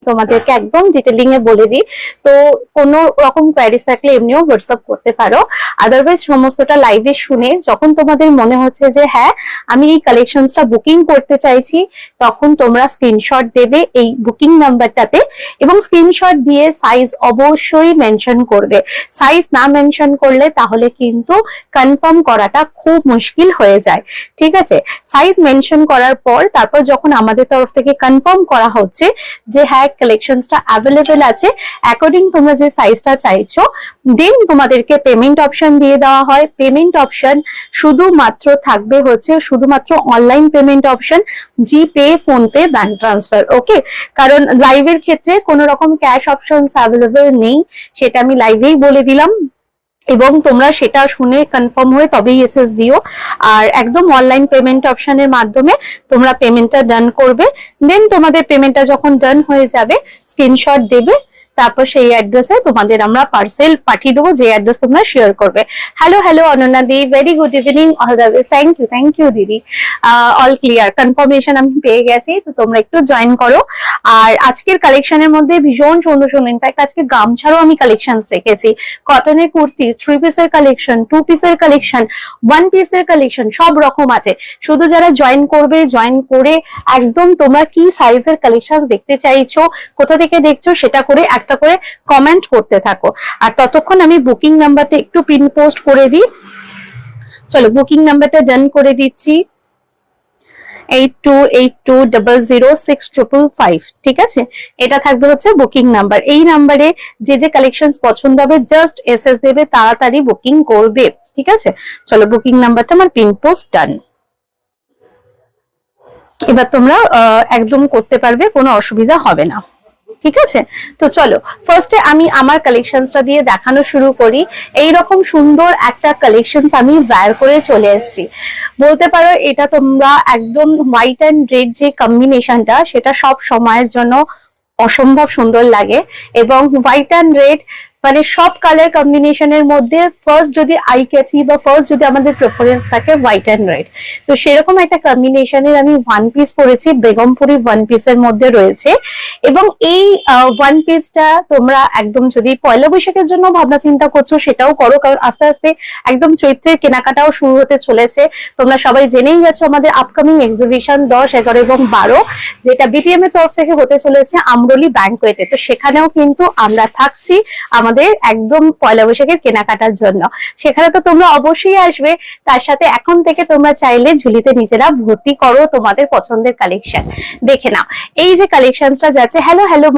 তোমাদেরকে একদম ডিটেলিং এ বলে দিই। তো কোনো রকম কোয়ারিজ থাকলে এমনিও হোয়াটসঅ্যাপ করতে পারো, আদারওয়াইজ সমস্তটা লাইভে শুনে যখন তোমাদের মনে হচ্ছে যে হ্যাঁ আমি এই কালেকশনসটা বুকিং করতে চাইছি, তখন তোমরা স্ক্রিনশট দেবে এই বুকিং নাম্বারটাতে, এবং স্ক্রিনশট দিয়ে সাইজ অবশ্যই মেনশন করবে। সাইজ না মেনশন করলে তাহলে কিন্তু কনফার্ম করাটা খুব মুশকিল হয়ে যায়, ঠিক আছে? সাইজ মেনশন করার পর তারপর যখন আমাদের তরফ থেকে কনফার্ম করা হচ্ছে যে হ্যাঁ কালেকশনসটা অ্যাভেলেবেল আছে অ্যাকর্ডিং তোমরা যে সাইজটা চাইছো, দেন তোমাদেরকে পেমেন্ট অপশন দিয়ে দেওয়া হয়। পেমেন্ট অপশন শুধুমাত্র থাকবে হচ্ছে শুধুমাত্র অনলাইন পেমেন্ট অপশন, জিপে, ফোনপে, ব্যাংক ট্রান্সফার, ওকে? কারণ লাইভের ক্ষেত্রে কোনো রকম ক্যাশ অপশন অ্যাভেলেবেল নেই, সেটা আমি লাইভেই বলে দিলাম, এবং তোমরা সেটা শুনে কনফার্ম হয়ে তবেই এসএস দিও। আর একদম অনলাইন পেমেন্ট অপশনের মাধ্যমে তোমরা পেমেন্টটা ডান করবে। দেন তোমাদের পেমেন্টটা যখন ডান হয়ে যাবে স্ক্রিনশট দেবে, তারপর সেই অ্যাড্রেসে তোমাদের আমরা পার্সেল পাঠিয়ে দেবো, যে অ্যাড্রেস তোমরা শেয়ার করবে। Hello Ananya di, very good evening, all the best. Thank you দিদি, অল ক্লিয়ার, কনফার্মেশন আমি পেয়ে গেছি। তো তোমরা একটু জয়েন করো। আর আজকের কালেকশনের মধ্যে ভীষণ সুন্দর সুন্দর, ইনফ্যাক্ট আজকে গামছারও আমি কালেকশন রেখেছি, কটনের কুর্তি, 3 পিসের কালেকশন, 2 পিসের কালেকশন, 1 পিসের কালেকশন, সব রকম আছে। শুধু যারা জয়েন করবে, জয়েন করে একদম তোমরা কি সাইজের কালেকশন দেখতে চাইছো, কোথা থেকে দেখছো, সেটা করে একটা করে কমেন্ট করতে থাকো। আর ততক্ষণ আমি বুকিং নাম্বারটা একটু পিন পোস্ট করে দিই। চলো বুকিং নাম্বারটা ডান করে দিচ্ছি, 8282006555, ঠিক আছে? এটা থাকবে হচ্ছে বুকিং নাম্বার। এই নাম্বারে যে যে কালেকশন পছন্দ হবে জাস্ট এসএস দেবে, তাড়াতাড়ি বুকিং করবে, ঠিক আছে? চলো বুকিং নাম্বারটা আমার পিন পোস্ট ডান। এবার তোমরা একদম করতে পারবে, কোনো অসুবিধা হবে না, ঠিক আছে? তো চলো ফার্স্টে আমি আমার কালেকশনসটা দিয়ে দেখানো শুরু করি। এইরকম সুন্দর একটা কালেকশনস আমি ওয়্যার করে চলে এসেছি, বলতে পারো এটা তোমরা একদম হোয়াইট অ্যান্ড রেড যে কম্বিনেশনটা, সেটা সব সময়ের জন্য অসম্ভব সুন্দর লাগে। এবং হোয়াইট অ্যান্ড রেড মানে সব কালার কম্বিনেশনের মধ্যে ফার্স্ট যদি আই ক্যাচি বা ফার্স্ট যদি আমাদের প্রেফারেন্স থাকে হোয়াইট অ্যান্ড রেড, তো সেরকম একটা কম্বিনেশনের আমি 1 পিস পরেছি, বেগমপুরি 1 পিসের মধ্যে রয়েছে। এবং এই 1 পিসটা তোমরা একদম যদি পয়লা বৈশাখের জন্য ভাবনা চিন্তা করছো সেটাও করো, কারণ আস্তে আস্তে একদম চৈত্রের কেনাকাটাও শুরু হতে চলেছে। তোমরা সবাই জেনেই গেছো আমাদের আপকামিং এক্সিবিশন 10, 11 এবং 12 যেটা বিটিএম এর তরফ থেকে হতে চলেছে আমরলি ব্যাংকোয়েটে, তো সেখানেও কিন্তু আমরা থাকছি আমাদের একদম পয়লা বৈশাখের কেনাকাটার জন্য। সেখানে তো তোমরা অবশ্যই আসবে। তার সাথে এখন থেকে তোমরা চাইলে ঝুলিতে নিজেরা ভর্তি করো তোমাদের পছন্দের কালেকশন, দেখে নাও। এই যে কালেকশনটা যাচ্ছে, হ্যালো